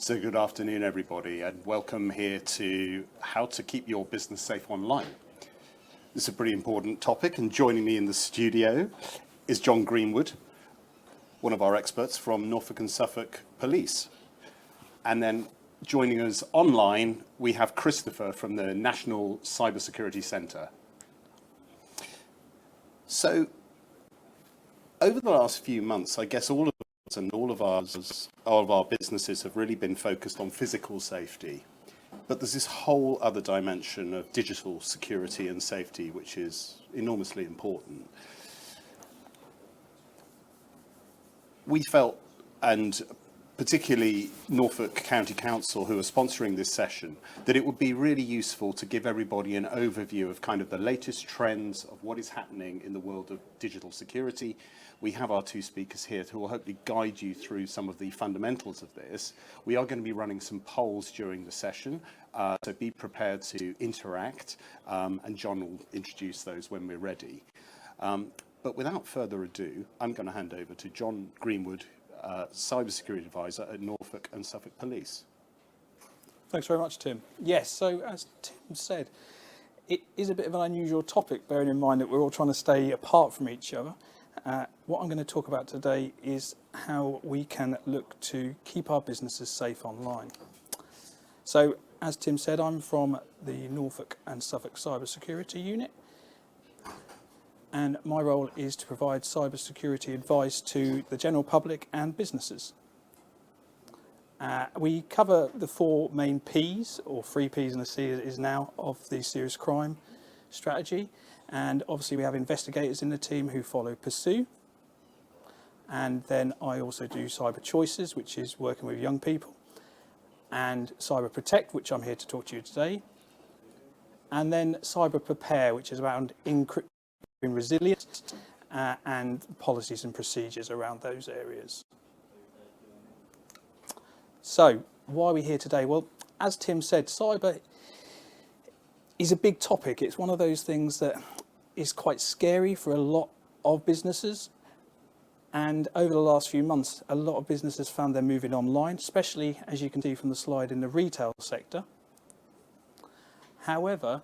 So good afternoon, everybody, and welcome here to how to keep your business safe online. This is a pretty important topic, and joining me in the studio is John Greenwood, one of our experts from Norfolk and Suffolk Police. And then joining us online, we have Christopher from the National Cybersecurity Centre. So over the last few months, I guess all of our businesses have really been focused on physical safety, but there's this whole other dimension of digital security and safety, which is enormously important. We felt, and particularly Norfolk County Council, who are sponsoring this session, that it would be really useful to give everybody an overview of kind of the latest trends of what is happening in the world of digital security. We have our two speakers here who will hopefully guide you through some of the fundamentals of this. We are going to be running some polls during the session, so be prepared to interact, and John will introduce those when we're ready. But without further ado, I'm going to hand over to John Greenwood, Cybersecurity Advisor at Norfolk and Suffolk Police. Thanks very much, Tim. Yes, so as Tim said, it is a bit of an unusual topic, bearing in mind that we're all trying to stay apart from each other. What I'm going to talk about today is how we can look to keep our businesses safe online. So, as Tim said, I'm from the Norfolk and Suffolk Cybersecurity Unit, and my role is to provide cybersecurity advice to the general public and businesses. We cover the four main Ps, or three Ps and a C it is now, of the serious crime strategy. And obviously we have investigators in the team who follow Pursue. And then I also do Cyber Choices, which is working with young people, and Cyber Protect, which I'm here to talk to you today. And then Cyber Prepare, which is around encrypting resilience and policies and procedures around those areas. So why are we here today? Well, as Tim said, cyber is a big topic. It's one of those things that is quite scary for a lot of businesses. And over the last few months, a lot of businesses found they're moving online, especially, as you can see from the slide, in the retail sector. However,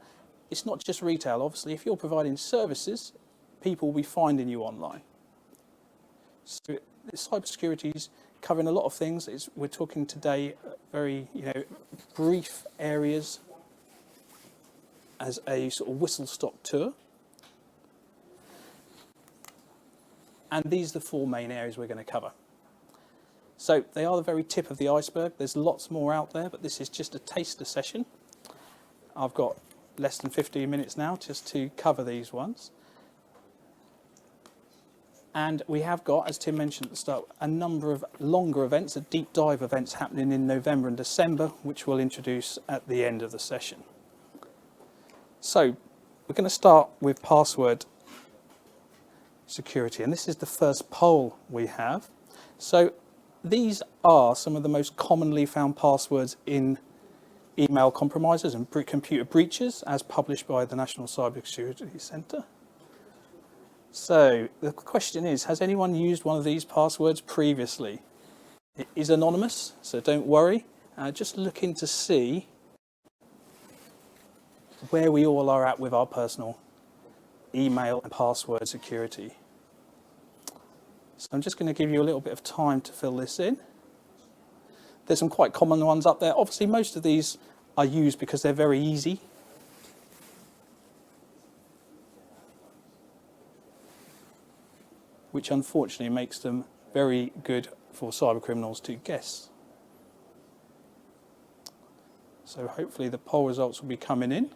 it's not just retail. Obviously, if you're providing services, people will be finding you online. So cybersecurity is covering a lot of things. We're talking today very brief areas as a sort of whistle-stop tour. And these are the four main areas we're going to cover. So they are the very tip of the iceberg. There's lots more out there, but this is just a taster session. I've got less than 15 minutes now just to cover these ones. And we have got, as Tim mentioned at the start, a number of longer events, deep dive events happening in November and December, which we'll introduce at the end of the session. So we're going to start with password security, and this is the first poll we have. So these are some of the most commonly found passwords in email compromises and computer breaches, as published by the National Cybersecurity Centre. So the question is, has anyone used one of these passwords previously? It is anonymous, so don't worry. Just looking to see where we all are at with our personal email and password security. So I'm just going to give you a little bit of time to fill this in. There's some quite common ones up there. Obviously, most of these are used because they're very easy. Which unfortunately makes them very good for cyber criminals to guess. So hopefully the poll results will be coming in.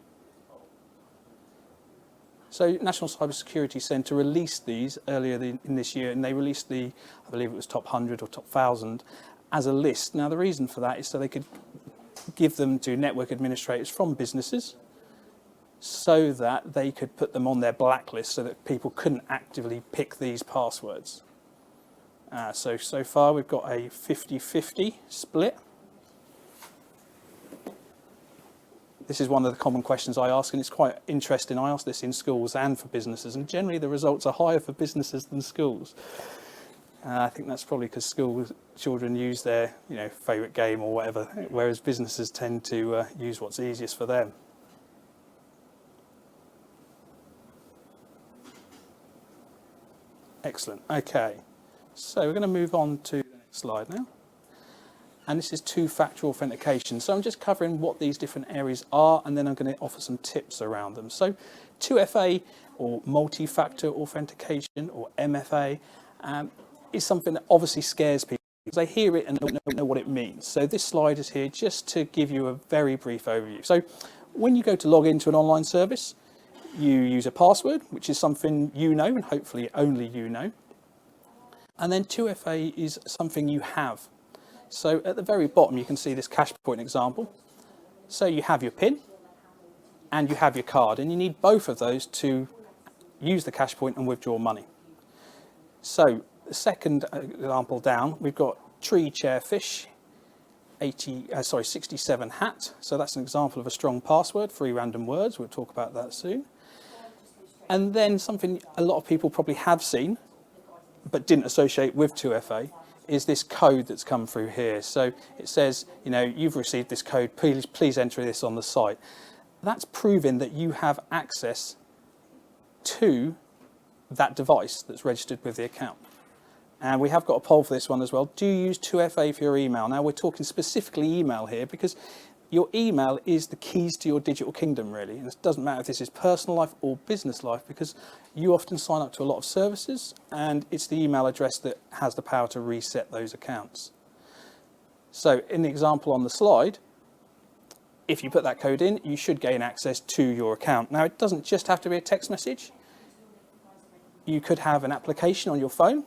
So National Cybersecurity Centre released these earlier in this year, and they released I believe it was top 100 or top 1,000 as a list. Now the reason for that is so they could give them to network administrators from businesses so that they could put them on their blacklist so that people couldn't actively pick these passwords. So far we've got a 50-50 split. This is one of the common questions I ask, and it's quite interesting. I ask this in schools and for businesses, and generally the results are higher for businesses than schools. I think that's probably because school children use their favourite game or whatever, whereas businesses tend to use what's easiest for them. Excellent. Okay, so we're going to move on to the next slide now. And this is two-factor authentication. So I'm just covering what these different areas are, and then I'm going to offer some tips around them. So 2FA, or multi-factor authentication, or MFA, is something that obviously scares people because they hear it and don't know what it means. So this slide is here just to give you a very brief overview. So when you go to log into an online service, you use a password, which is something you know, and hopefully only you know. And then 2FA is something you have. So at the very bottom, you can see this cash point example. So you have your PIN and you have your card, and you need both of those to use the cash point and withdraw money. So the second example down, we've got tree, chair, fish, 67 hat. So that's an example of a strong password, 3 random words. We'll talk about that soon. And then something a lot of people probably have seen, but didn't associate with 2FA, is this code that's come through here. So it says, you've received this code, please enter this on the site. That's proving that you have access to that device that's registered with the account. And we have got a poll for this one as well. Do you use 2FA for your email? Now we're talking specifically email here because your email is the keys to your digital kingdom, really. And it doesn't matter if this is personal life or business life, because you often sign up to a lot of services and it's the email address that has the power to reset those accounts. So in the example on the slide, if you put that code in, you should gain access to your account. Now, it doesn't just have to be a text message. You could have an application on your phone,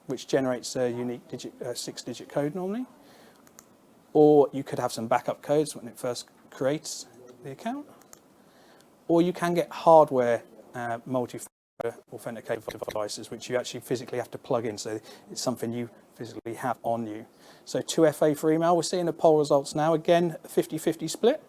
which generates a unique 6-digit code normally. Or you could have some backup codes when it first creates the account. Or you can get hardware multi-factor authenticated devices, which you actually physically have to plug in. So it's something you physically have on you. So 2FA for email, we're seeing the poll results now. Again, 50-50 split.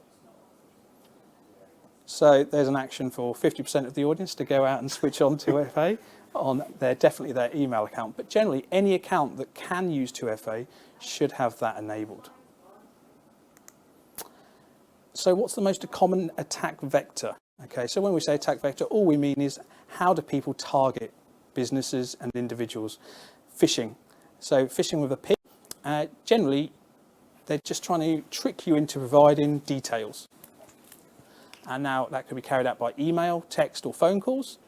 So there's an action for 50% of the audience to go out and switch on 2FA on definitely their email account. But generally, any account that can use 2FA should have that enabled. So what's the most common attack vector? Okay, so when we say attack vector, all we mean is how do people target businesses and individuals? Phishing. So phishing with a P. Generally, they're just trying to trick you into providing details. And now that could be carried out by email, text, or phone calls.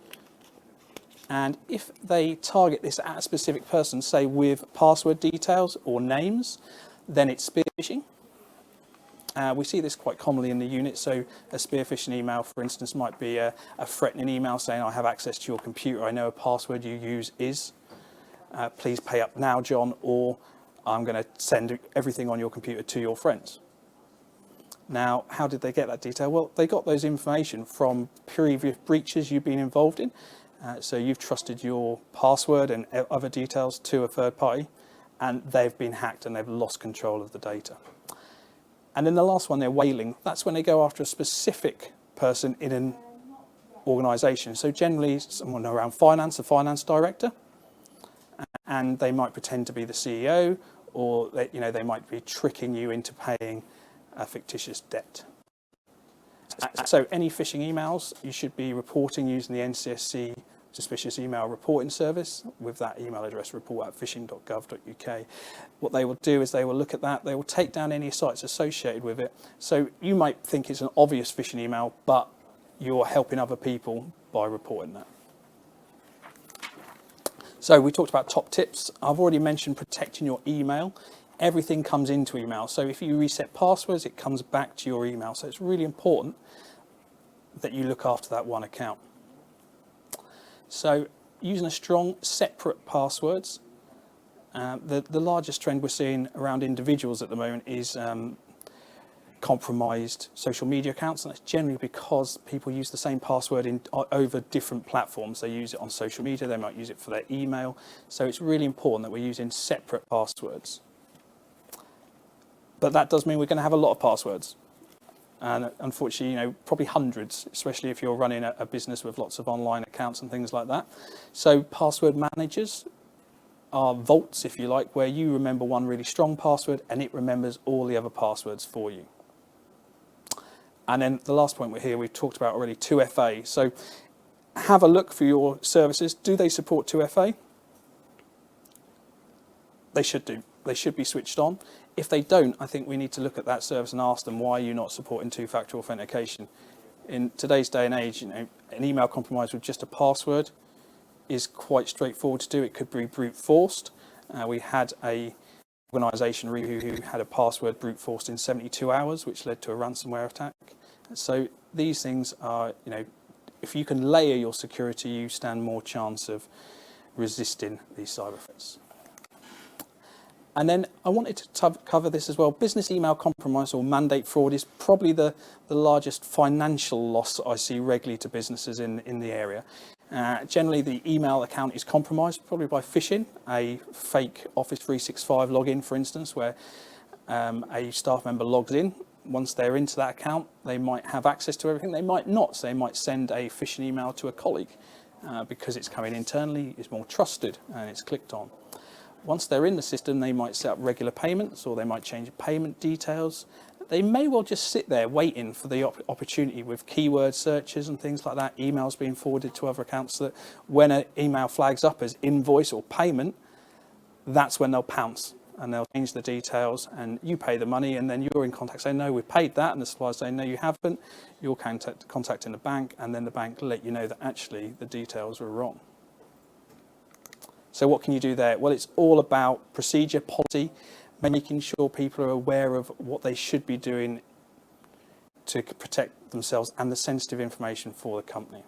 And if they target this at a specific person, say with password details or names, then it's spear phishing. We see this quite commonly in the unit. So a spear phishing email, for instance, might be a threatening email saying, I have access to your computer. I know a password you use is, please pay up now, John, or I'm going to send everything on your computer to your friends. Now, how did they get that detail? Well, they got those information from previous breaches you've been involved in. So you've trusted your password and other details to a third party, and they've been hacked and they've lost control of the data. And then the last one, they're whaling. That's when they go after a specific person in an organisation. So generally, someone around finance, a finance director, and they might pretend to be the CEO, or they might be tricking you into paying a fictitious debt. So any phishing emails, you should be reporting using the NCSC suspicious email reporting service with that email address, report@phishing.gov.uk. What they will do is they will look at that, they will take down any sites associated with it. So you might think it's an obvious phishing email, but you're helping other people by reporting that. So we talked about top tips. I've already mentioned protecting your email. Everything comes into email. So if you reset passwords, it comes back to your email. So it's really important that you look after that one account. So using a strong separate passwords, the largest trend we're seeing around individuals at the moment is compromised social media accounts, and that's generally because people use the same password over different platforms. They use it on social media, they might use it for their email. So it's really important that we're using separate passwords. But that does mean we're going to have a lot of passwords. And unfortunately, probably hundreds, especially if you're running a business with lots of online accounts and things like that. So password managers are vaults, if you like, where you remember one really strong password and it remembers all the other passwords for you. And then the last point we've talked about already, 2FA. So have a look for your services. Do they support 2FA? They should do. They should be switched on. If they don't, I think we need to look at that service and ask them, why are you not supporting two-factor authentication? In today's day and age, an email compromise with just a password is quite straightforward to do. It could be brute forced. We had a organisation who had a password brute forced in 72 hours, which led to a ransomware attack. So these things are, if you can layer your security, you stand more chance of resisting these cyber threats. And then I wanted to cover this as well. Business email compromise or mandate fraud is probably the largest financial loss I see regularly to businesses in the area. Generally, the email account is compromised, probably by phishing, a fake Office 365 login, for instance, where a staff member logs in. Once they're into that account, they might have access to everything. They might not. So they might send a phishing email to a colleague because it's coming internally, it's more trusted, and it's clicked on. Once they're in the system, they might set up regular payments, or they might change payment details. They may well just sit there waiting for the opportunity with keyword searches and things like that, emails being forwarded to other accounts, so that when an email flags up as invoice or payment, that's when they'll pounce and they'll change the details, and you pay the money, and then you're in contact saying, no, we've paid that, and the supplier saying, no, you haven't. You're contacting the bank, and then the bank let you know that actually the details were wrong. So what can you do there? Well, it's all about procedure, policy, making sure people are aware of what they should be doing to protect themselves and the sensitive information for the company.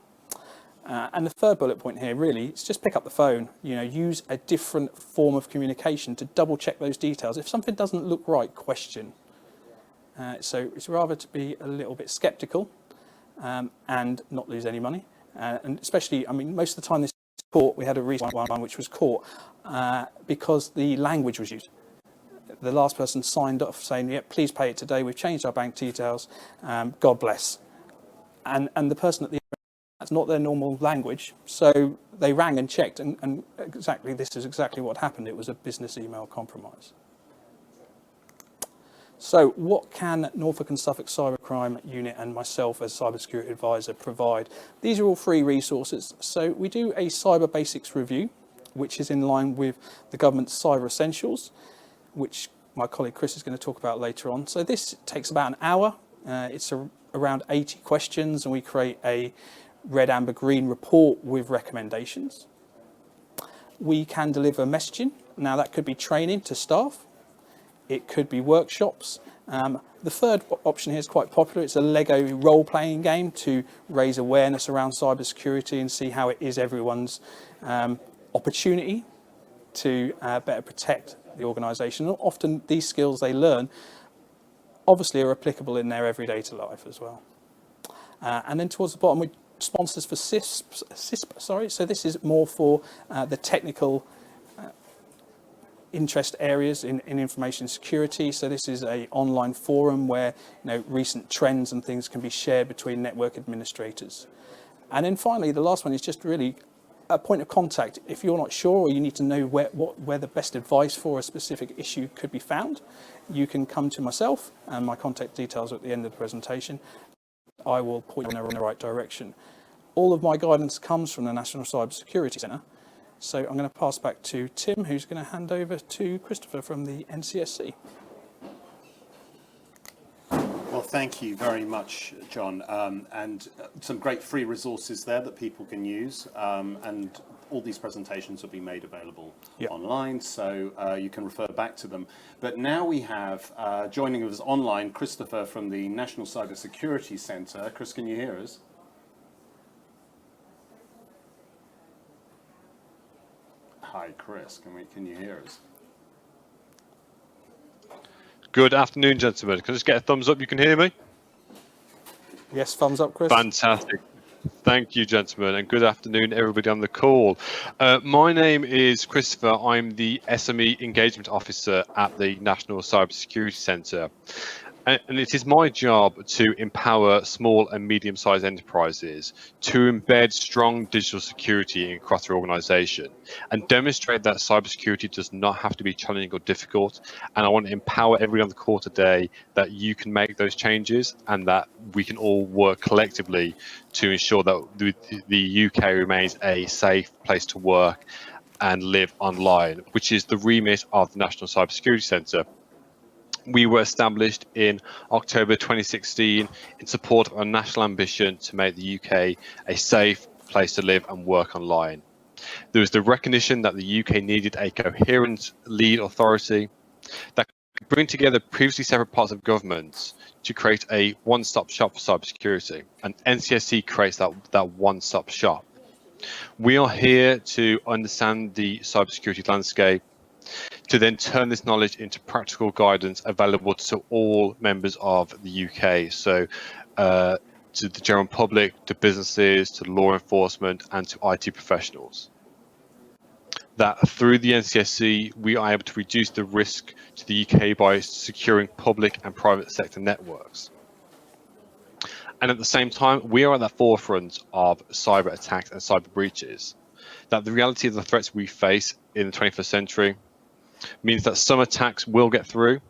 And the third bullet point here, really, is just pick up the phone. Use a different form of communication to double check those details. If something doesn't look right, question. So it's rather to be a little bit sceptical and not lose any money. And especially, most of the time this court, we had a recent one which was caught because the language was used. The last person signed off saying, "Yep, please pay it today. We've changed our bank details. God bless." And the person at the end, that's not their normal language. So they rang and checked, and exactly this is exactly what happened. It was a business email compromise. So what can Norfolk and Suffolk Cybercrime Unit and myself as Cybersecurity Advisor provide? These are all free resources. So we do a Cyber Basics review, which is in line with the government's Cyber Essentials, which my colleague Chris is going to talk about later on. So this takes about an hour. It's around 80 questions, and we create a red, amber, green report with recommendations. We can deliver messaging. Now that could be training to staff. It could be workshops. The third option here is quite popular. It's a Lego role-playing game to raise awareness around cybersecurity and see how it is everyone's opportunity to better protect the organisation. And often these skills they learn obviously are applicable in their everyday life as well. And then towards the bottom, we sponsors for CISP. So this is more for the technical interest areas in information security. So this is an online forum where recent trends and things can be shared between network administrators. And then finally, the last one is just really a point of contact. If you're not sure, or you need to know where the best advice for a specific issue could be found, you can come to myself, and my contact details are at the end of the presentation. I will point you in the right direction. All of my guidance comes from the National Cybersecurity Centre. So I'm going to pass back to Tim, who's going to hand over to Christopher from the NCSC. Well, thank you very much, John. And some great free resources there that people can use. And all these presentations will be made available online, so you can refer back to them. But now we have, joining us online, Christopher from the National Cybersecurity Centre. Chris, can you hear us? Hi, Chris. Can you hear us? Good afternoon, gentlemen. Can I just get a thumbs up? You can hear me? Yes, thumbs up, Chris. Fantastic. Thank you, gentlemen, and good afternoon, everybody on the call. My name is Christopher. I'm the SME Engagement Officer at the National Cybersecurity Centre. And it is my job to empower small and medium-sized enterprises to embed strong digital security across their organization and demonstrate that cybersecurity does not have to be challenging or difficult. And I want to empower everyone on the call today that you can make those changes and that we can all work collectively to ensure that the UK remains a safe place to work and live online, which is the remit of the National Cybersecurity Centre. We were established in October 2016 in support of our national ambition to make the UK a safe place to live and work online. There was the recognition that the UK needed a coherent lead authority that could bring together previously separate parts of government to create a one-stop shop for cybersecurity, and NCSC creates that one-stop shop. We are here to understand the cybersecurity landscape, to then turn this knowledge into practical guidance available to all members of the UK. So to the general public, to businesses, to law enforcement, and to IT professionals. That through the NCSC, we are able to reduce the risk to the UK by securing public and private sector networks. And at the same time, we are at the forefront of cyber attacks and cyber breaches. That the reality of the threats we face in the 21st century means that some attacks will get through,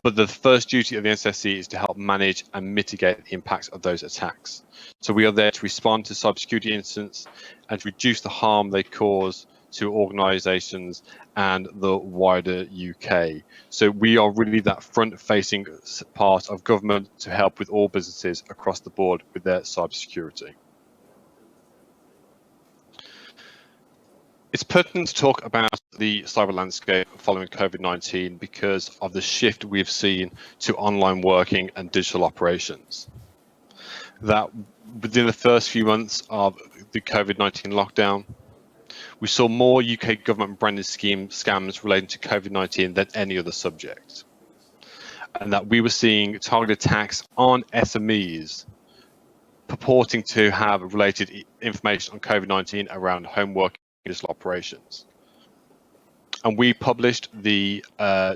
but the first duty of the NCSC is to help manage and mitigate the impacts of those attacks. So we are there to respond to cybersecurity incidents and to reduce the harm they cause to organisations and the wider UK. So we are really that front-facing part of government to help with all businesses across the board with their cybersecurity. It's pertinent to talk about the cyber landscape following COVID-19 because of the shift we've seen to online working and digital operations. That within the first few months of the COVID-19 lockdown, we saw more UK government branded scams relating to COVID-19 than any other subject. And that we were seeing targeted attacks on SMEs purporting to have related information on COVID-19 around home working digital operations. And we published the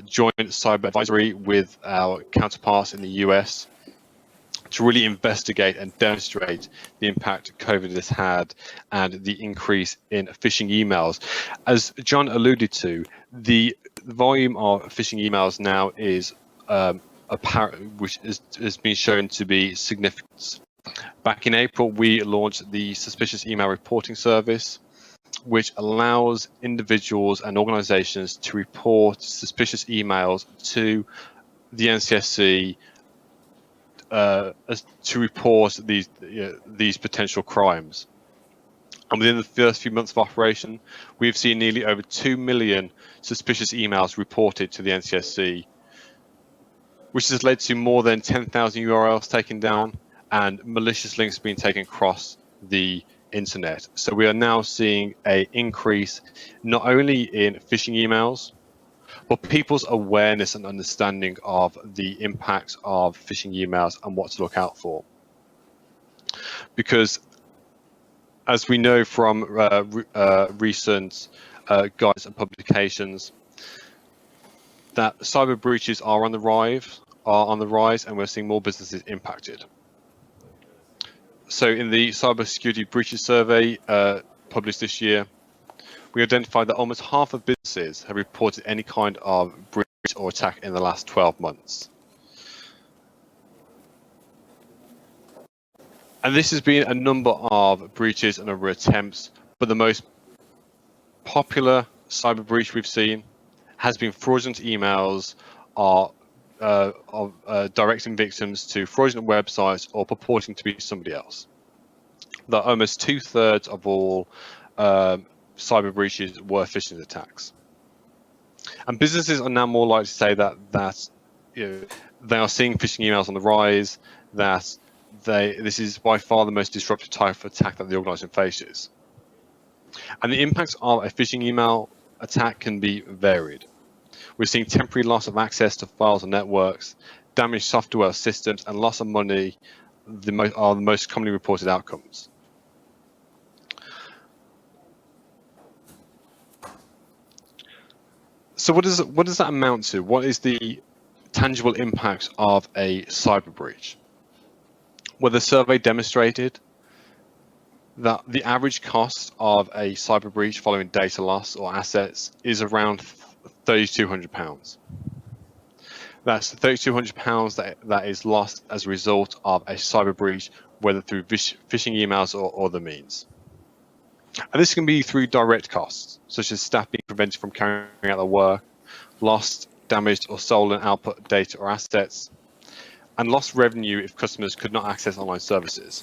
joint cyber advisory with our counterparts in the US to really investigate and demonstrate the impact COVID has had and the increase in phishing emails. As John alluded to, the volume of phishing emails now is apparent, which has been shown to be significant. Back in April, we launched the Suspicious Email Reporting Service, which allows individuals and organizations to report suspicious emails to the NCSC to report these potential crimes. And within the first few months of operation, we've seen nearly over 2 million suspicious emails reported to the NCSC, which has led to more than 10,000 URLs taken down and malicious links being taken across the internet. So we are now seeing an increase not only in phishing emails, but people's awareness and understanding of the impacts of phishing emails and what to look out for. Because as we know from recent guides and publications, that cyber breaches are on the rise, and we're seeing more businesses impacted. So in the Cybersecurity Breaches Survey published this year, we identified that almost half of businesses have reported any kind of breach or attack in the last 12 months. And this has been a number of breaches and a number of attempts, but the most popular cyber breach we've seen has been fraudulent emails of directing victims to fraudulent websites or purporting to be somebody else. That almost 2/3 of all cyber breaches were phishing attacks. And businesses are now more likely to say that they are seeing phishing emails on the rise, that this is by far the most disruptive type of attack that the organisation faces. And the impacts of a phishing email attack can be varied. We're seeing temporary loss of access to files and networks, damaged software systems, and loss of money are the most commonly reported outcomes. So what does that amount to? What is the tangible impacts of a cyber breach. Well, the survey demonstrated that the average cost of a cyber breach following data loss or assets is around £3,200. That's £3,200 that is lost as a result of a cyber breach, whether through phishing emails or other means. And this can be through direct costs, such as staff being prevented from carrying out their work, lost, damaged, or stolen output data or assets, and lost revenue if customers could not access online services.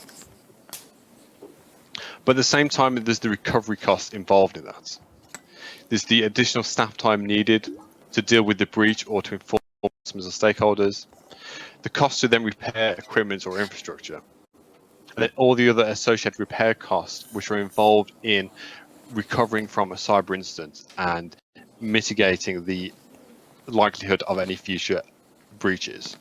But at the same time, there's the recovery costs involved in that. There's the additional staff time needed to deal with the breach or to inform customers or stakeholders, the cost to then repair equipment or infrastructure, and then all the other associated repair costs which are involved in recovering from a cyber incident and mitigating the likelihood of any future breaches.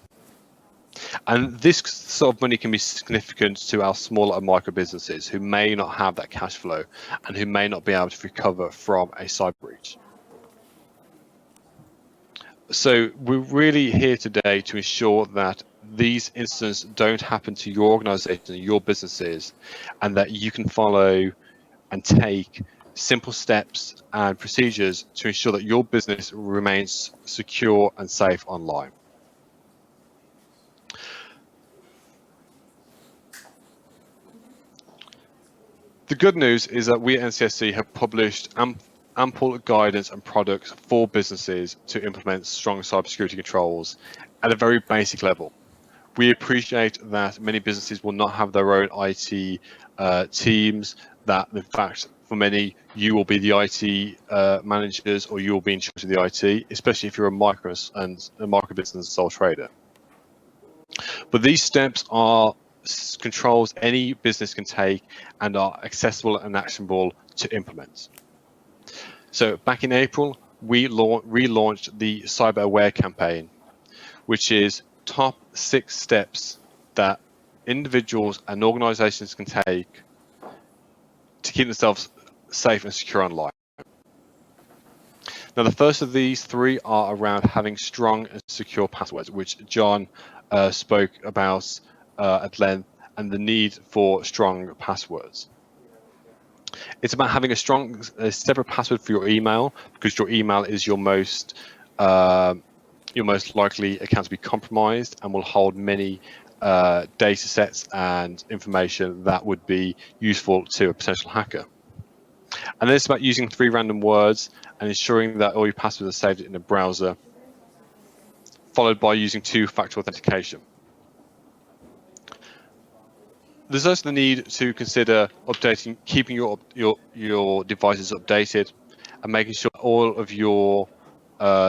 And this sort of money can be significant to our smaller and micro businesses who may not have that cash flow and who may not be able to recover from a cyber breach. So we're really here today to ensure that these incidents don't happen to your organization, your businesses, and that you can follow and take simple steps and procedures to ensure that your business remains secure and safe online. The good news is that we at NCSC have published ample guidance and products for businesses to implement strong cybersecurity controls at a very basic level. We appreciate that many businesses will not have their own IT teams, that in fact for many you will be the IT managers or you will be in charge of the IT, especially if you're a micro business and sole trader. But these steps are controls any business can take and are accessible and actionable to implement. So back in April, we relaunched the Cyber Aware campaign, which is top 6 steps that individuals and organizations can take to keep themselves safe and secure online. Now, the first of these 3 are around having strong and secure passwords, which John spoke about at length, and the need for strong passwords. It's about having a separate password for your email, because your email is your most likely account to be compromised and will hold many data sets and information that would be useful to a potential hacker. And then it's about using 3 random words and ensuring that all your passwords are saved in a browser, followed by using 2-factor authentication. There's also the need to consider keeping your devices updated and making sure all of your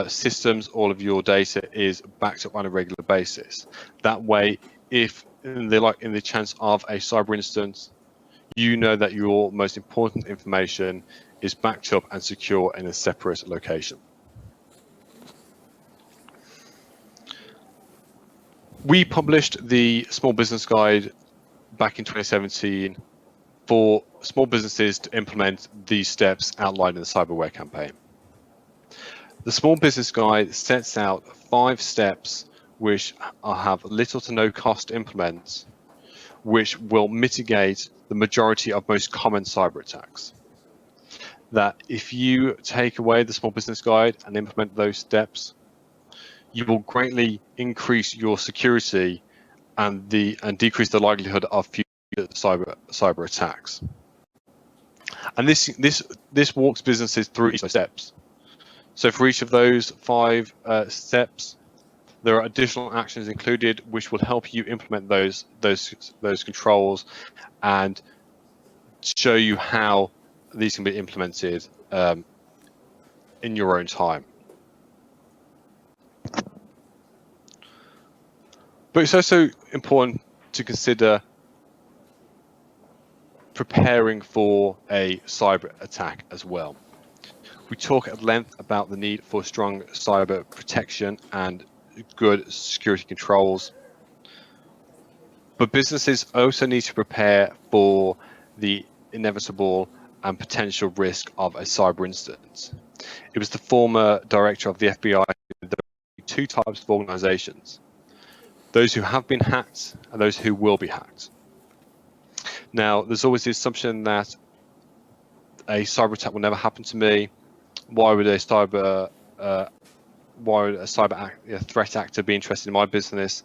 systems, all of your data is backed up on a regular basis. That way, if in the chance of a cyber incident, you know that your most important information is backed up and secure in a separate location. We published the Small Business Guide back in 2017 for small businesses to implement these steps outlined in the Cyberware campaign. The Small Business Guide sets out 5 steps which have little to no cost to implement, which will mitigate the majority of most common cyber attacks. That if you take away the Small Business Guide and implement those steps, you will greatly increase your security and decrease the likelihood of future cyber attacks. And this walks businesses through each of those steps. So for each of those 5 steps, there are additional actions included which will help you implement those controls and show you how these can be implemented in your own time. But it's also important to consider preparing for a cyber attack as well. We talk at length about the need for strong cyber protection and good security controls. But businesses also need to prepare for the inevitable and potential risk of a cyber incident. It was the former director of the FBI two types of organizations: those who have been hacked and those who will be hacked. Now, there's always the assumption that a cyber attack will never happen to me. Why would a cyber threat actor be interested in my business?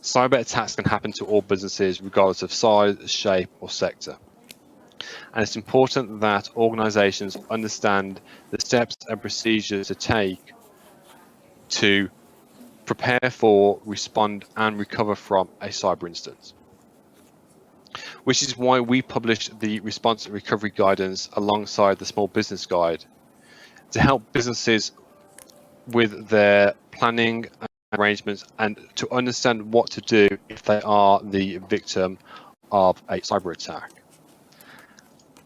Cyber attacks can happen to all businesses, regardless of size, shape, or sector. And it's important that organizations understand the steps and procedures to take to prepare for, respond, and recover from a cyber incident. Which is why we published the Response and Recovery Guidance alongside the Small Business Guide to help businesses with their planning and arrangements and to understand what to do if they are the victim of a cyber attack.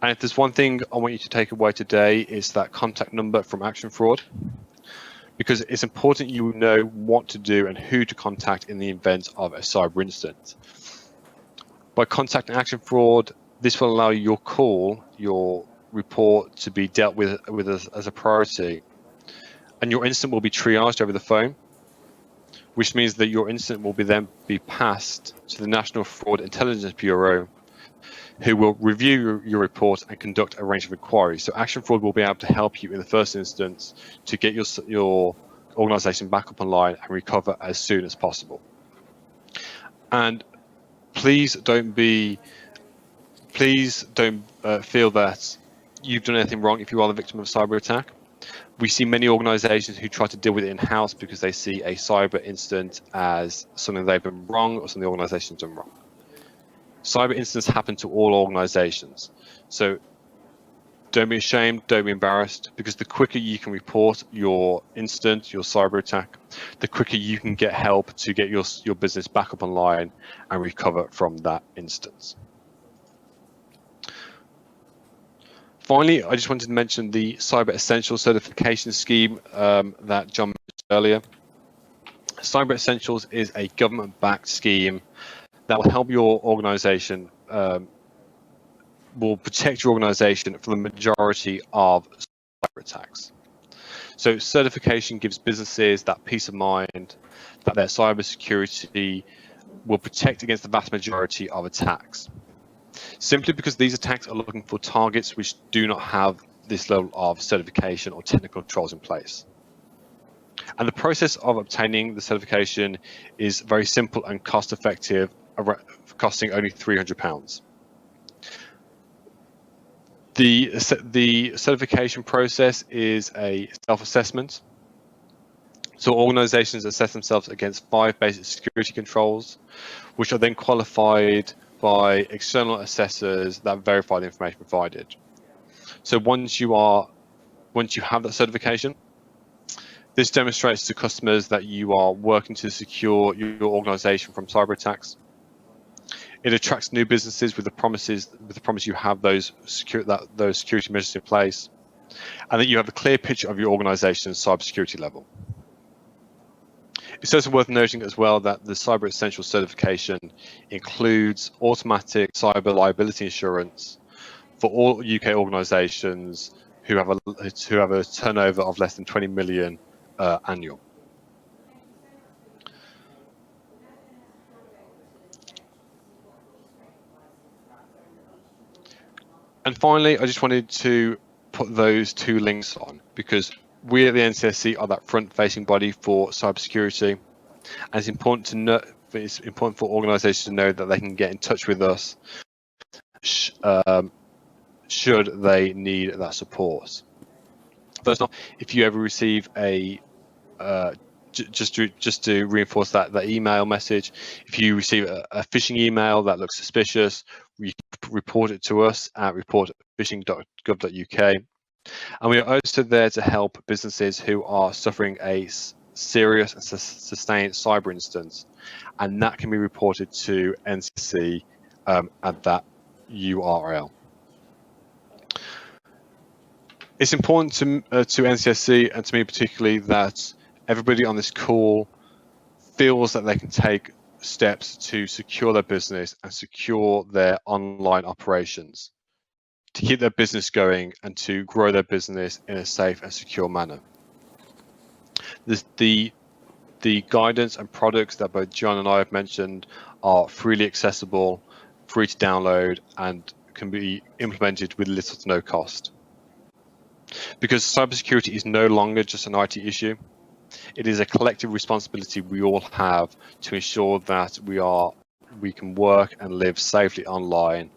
And if there's one thing I want you to take away today, is that contact number from Action Fraud, because it's important you know what to do and who to contact in the event of a cyber incident. By contacting Action Fraud, this will allow your call, your report, to be dealt with as a priority, and your incident will be triaged over the phone, which means that your incident will then be passed to the National Fraud Intelligence Bureau, who will review your report and conduct a range of inquiries. So Action Fraud will be able to help you in the first instance to get your organization back up online and recover as soon as possible. And please don't feel that you've done anything wrong if you are the victim of a cyber attack. We see many organizations who try to deal with it in-house because they see a cyber incident as something they've done wrong or something the organization's done wrong. Cyber incidents happen to all organizations. So don't be ashamed, don't be embarrassed, because the quicker you can report your incident, your cyber attack, the quicker you can get help to get your business back up online and recover from that instance. Finally, I just wanted to mention the Cyber Essentials certification scheme that John mentioned earlier. Cyber Essentials is a government-backed scheme that will help your organization, will protect your organization from the majority of cyber attacks. So certification gives businesses that peace of mind that their cybersecurity will protect against the vast majority of attacks. Simply because these attacks are looking for targets which do not have this level of certification or technical controls in place. And the process of obtaining the certification is very simple and cost effective, costing only £300. The certification process is a self-assessment. So organizations assess themselves against 5 basic security controls, which are then qualified by external assessors that verify the information provided. So once you have that certification, this demonstrates to customers that you are working to secure your organization from cyber attacks. It attracts new businesses with the promise you have those security measures in place, and that you have a clear picture of your organization's cybersecurity level. It's also worth noting as well that the Cyber Essentials certification includes automatic cyber liability insurance for all UK organisations who have a turnover of less than 20 million annual. And finally, I just wanted to put those 2 links on because we at the NCSC are that front-facing body for cybersecurity, and it's important to know. It's important for organisations to know that they can get in touch with us should they need that support. First off, if you ever receive a just to reinforce that email message, if you receive a phishing email that looks suspicious, you can report it to us at report@phishing.gov.uk. And we are also there to help businesses who are suffering a serious and sustained cyber incident, and that can be reported to NCSC at that URL. It's important to NCSC and to me particularly that everybody on this call feels that they can take steps to secure their business and secure their online operations, to keep their business going and to grow their business in a safe and secure manner. The The guidance and products that both John and I have mentioned are freely accessible, free to download, and can be implemented with little to no cost. Because cybersecurity is no longer just an IT issue, it is a collective responsibility we all have to ensure that we can work and live safely online,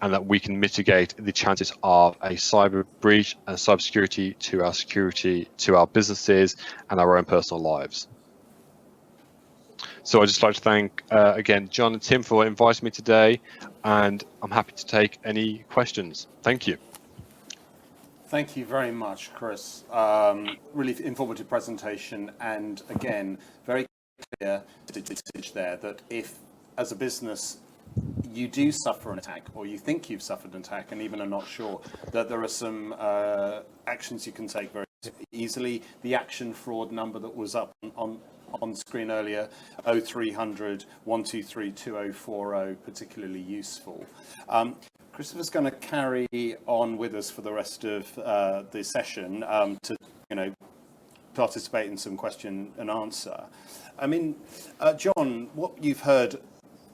and that we can mitigate the chances of a cyber breach and cybersecurity to our security, to our businesses and our own personal lives. So I'd just like to thank again John and Tim for inviting me today, and I'm happy to take any questions. Thank you. Thank you very much, Chris. Really informative presentation, and again, very clear message there that if, as a business, you do suffer an attack, or you think you've suffered an attack and even are not sure, that there are some actions you can take very easily. The action fraud number that was up on screen earlier, 0300 123 2040, particularly useful. Christopher's going to carry on with us for the rest of the session to, participate in some question and answer. I mean, John, what you've heard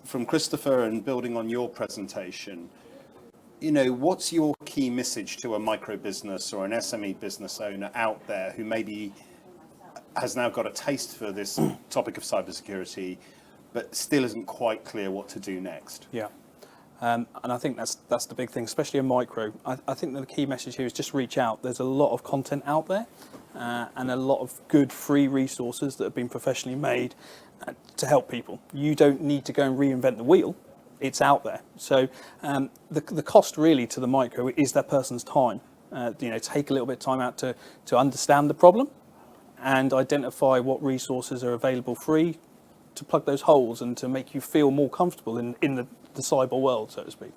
from Christopher and building on your presentation, what's your key message to a micro business or an SME business owner out there who maybe has now got a taste for this topic of cybersecurity, but still isn't quite clear what to do next? Yeah. And I think that's the big thing, especially in micro. I think the key message here is just reach out. There's a lot of content out there and a lot of good free resources that have been professionally made to help people. You don't need to go and reinvent the wheel. It's out there. So the cost really to the micro is that person's time. Take a little bit of time out to understand the problem and identify what resources are available free to plug those holes and to make you feel more comfortable in the cyber world, so to speak.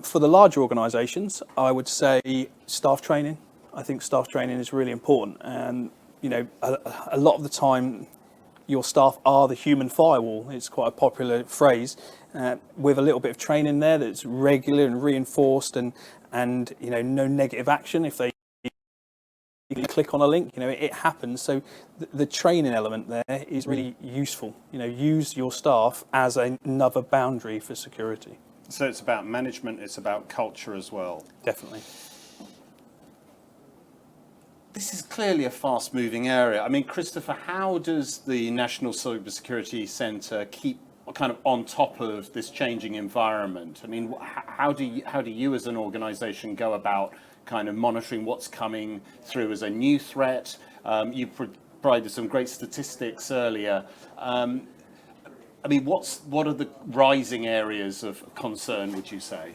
For the larger organisations, I would say staff training. I think staff training is really important. And, a lot of the time, your staff are the human firewall. It's quite a popular phrase, with a little bit of training there that's regular and reinforced, and no negative action if they click on a link. It happens. So the training element there is really useful. Use your staff as another boundary for security. So it's about management, it's about culture as well. Definitely. This is clearly a fast-moving area. I mean, Christopher, how does the National Cybersecurity Centre keep kind of on top of this changing environment? I mean, how do you as an organisation go about kind of monitoring what's coming through as a new threat? You provided some great statistics earlier. I mean, what are the rising areas of concern, would you say?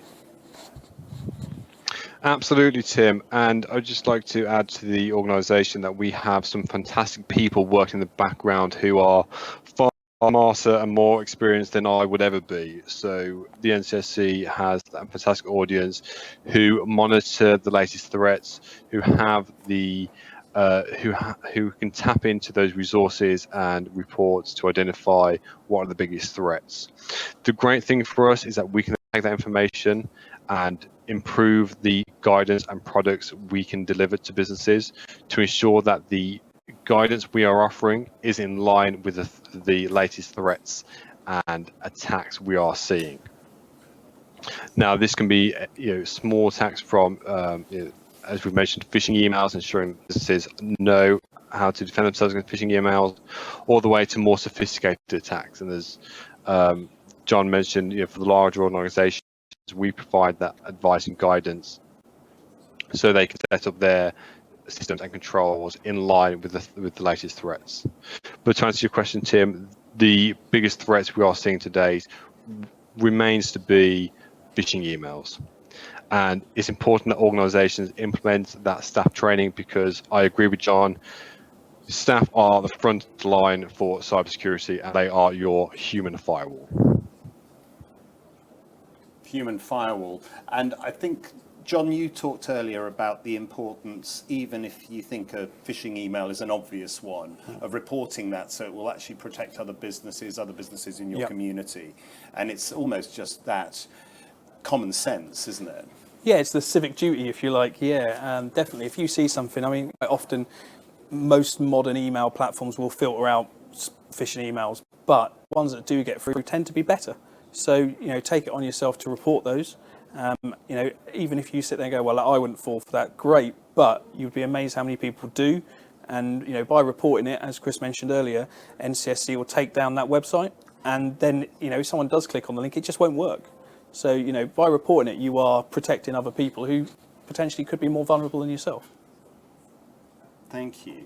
Absolutely, Tim. And I'd just like to add to the organisation that we have some fantastic people working in the background who are far smarter and more experienced than I would ever be. So the NCSC has a fantastic audience who monitor the latest threats, who have the who can tap into those resources and reports to identify what are the biggest threats. The great thing for us is that we can take that information and improve the guidance and products we can deliver to businesses to ensure that the guidance we are offering is in line with the latest threats and attacks we are seeing. Now, this can be small attacks from, as we've mentioned, phishing emails, ensuring businesses know how to defend themselves against phishing emails, all the way to more sophisticated attacks. And as John mentioned, for the larger organisations, we provide that advice and guidance so they can set up their systems and controls in line with the latest threats. But to answer your question, Tim, the biggest threats we are seeing today remains to be phishing emails. And it's important that organisations implement that staff training, because I agree with John, staff are the front line for cybersecurity and they are your human firewall. Human firewall. And I think, John, you talked earlier about the importance, even if you think a phishing email is an obvious one, of reporting that so it will actually protect other businesses in your community. And it's almost just that common sense, isn't it? Yeah, it's the civic duty, if you like. Yeah, definitely. If you see something, I mean, quite often most modern email platforms will filter out phishing emails, but ones that do get through tend to be better. So, take it on yourself to report those. Even if you sit there and go, well, I wouldn't fall for that, great, but you'd be amazed how many people do. And, by reporting it, as Chris mentioned earlier, NCSC will take down that website. And then, if someone does click on the link, it just won't work. So, by reporting it, you are protecting other people who potentially could be more vulnerable than yourself. Thank you.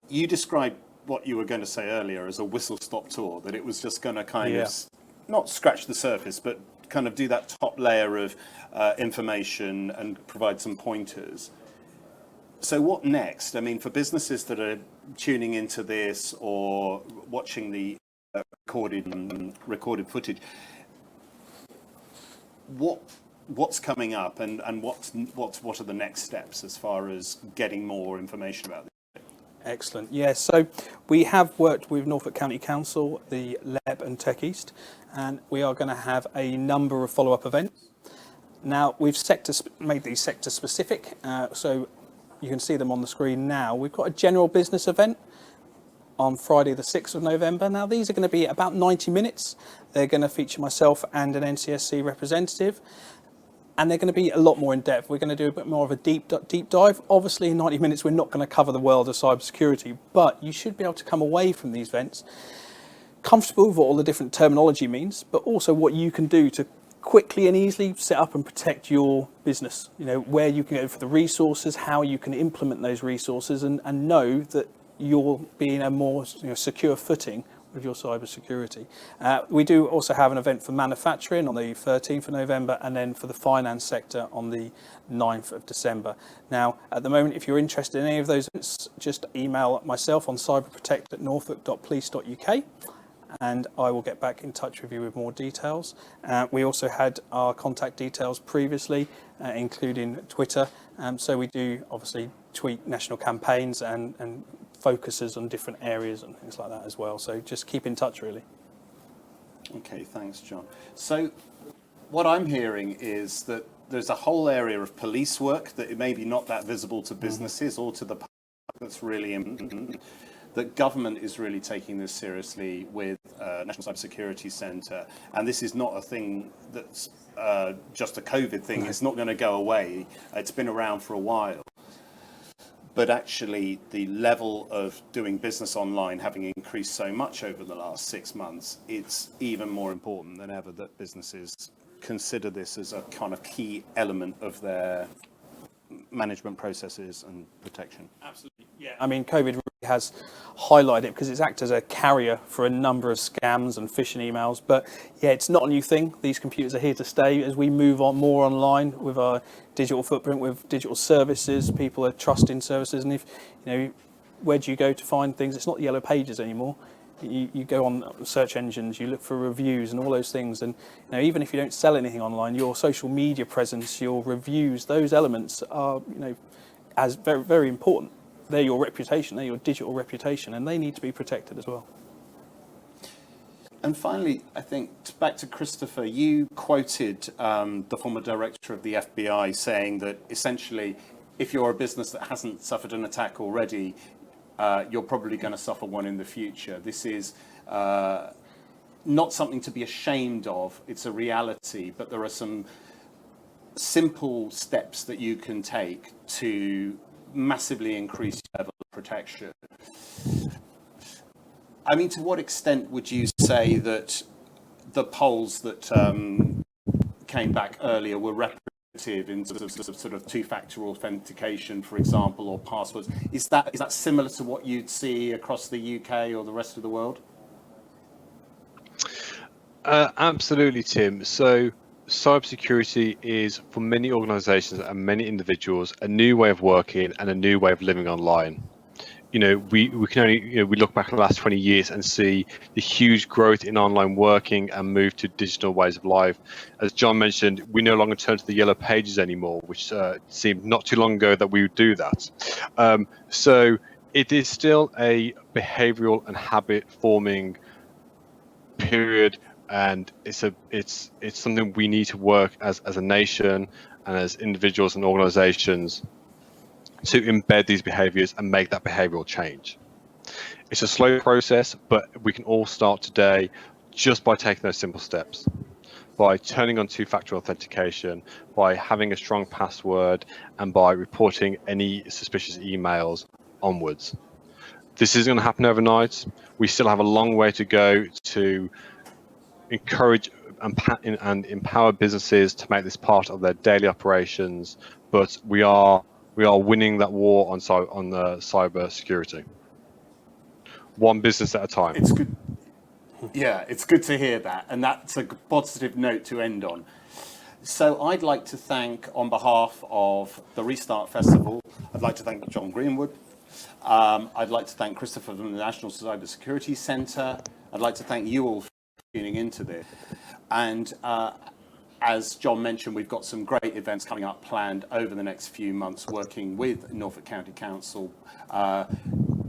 You described what you were going to say earlier as a whistle-stop tour, that it was just going to kind of not scratch the surface, but kind of do that top layer of information and provide some pointers. So what next? I mean, for businesses that are tuning into this or watching the recorded footage, what's coming up, and what are the next steps as far as getting more information about this? Excellent. Yes, so we have worked with Norfolk County Council, the LEB and Tech East, and we are going to have a number of follow-up events. Now, we've made these sector specific, so you can see them on the screen now. We've got a general business event on Friday the 6th of November. Now, these are going to be about 90 minutes. They're going to feature myself and an NCSC representative, and they're going to be a lot more in depth. We're going to do a bit more of a deep dive. Obviously, in 90 minutes, we're not going to cover the world of cybersecurity, but you should be able to come away from these events comfortable with what all the different terminology means, but also what you can do to quickly and easily set up and protect your business. Where you can go for the resources, how you can implement those resources, and know that you'll be in a more secure footing with your cybersecurity. We do also have an event for manufacturing on the 13th of November, and then for the finance sector on the 9th of December. Now, at the moment, if you're interested in any of those events, just email myself on cyberprotect@norfolk.police.uk, and I will get back in touch with you with more details. We also had our contact details previously, including Twitter. So we do obviously tweet national campaigns and focuses on different areas and things like that as well. So just keep in touch, really. Okay, thanks, John. So what I'm hearing is that there's a whole area of police work that may be not that visible to businesses or to the public that's really important. That government is really taking this seriously with National Cybersecurity Centre, and this is not a thing that's just a COVID thing. It's not going to go away. It's been around for a while. But actually, the level of doing business online having increased so much over the last 6 months, it's even more important than ever that businesses consider this as a kind of key element of their management processes and protection. Absolutely, yeah. I mean, COVID really has highlighted it because it's acted as a carrier for a number of scams and phishing emails. But yeah, it's not a new thing. These computers are here to stay. As we move on more online with our digital footprint, with digital services, people are trusting services. And if, where do you go to find things? It's not Yellow Pages anymore. You go on search engines, you look for reviews and all those things. And even if you don't sell anything online, your social media presence, your reviews, those elements are, as very, very important. They're your reputation, they're your digital reputation, and they need to be protected as well. And finally, I think, back to Christopher, you quoted the former director of the FBI saying that essentially, if you're a business that hasn't suffered an attack already, you're probably going to suffer one in the future. This is not something to be ashamed of. It's a reality, but there are some simple steps that you can take to massively increase your level of protection. I mean, to what extent would you say that the polls that came back earlier were representative in sort of two-factor authentication, for example, or passwords? Is that similar to what you'd see across the UK or the rest of the world? Absolutely, Tim. So cybersecurity is, for many organizations and many individuals, a new way of working and a new way of living online. We can only, we look back in the last 20 years and see the huge growth in online working and move to digital ways of life. As John mentioned, we no longer turn to the Yellow Pages anymore, which seemed not too long ago that we would do that. So it is still a behavioral and habit forming period, and it's something we need to work as a nation and as individuals and organizations to embed these behaviours and make that behavioural change. It's a slow process, but we can all start today just by taking those simple steps, by turning on two-factor authentication, by having a strong password, and by reporting any suspicious emails onwards. This isn't going to happen overnight. We still have a long way to go to encourage and empower businesses to make this part of their daily operations, but we are winning that war on the cyber security, one business at a time. It's good. Yeah, it's good to hear that, and that's a positive note to end on. So I'd like to thank, on behalf of the Restart Festival, I'd like to thank John Greenwood. I'd like to thank Christopher from the National Cybersecurity Centre. I'd like to thank you all for tuning into this. And as John mentioned, we've got some great events coming up planned over the next few months working with Norfolk County Council.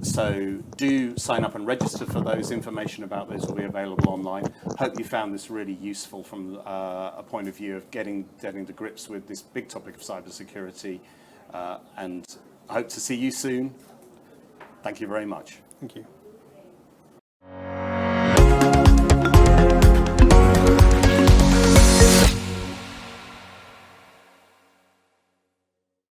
So do sign up and register for those. Information about those will be available online. Hope you found this really useful from a point of view of getting to grips with this big topic of cybersecurity. And I hope to see you soon. Thank you very much. Thank you.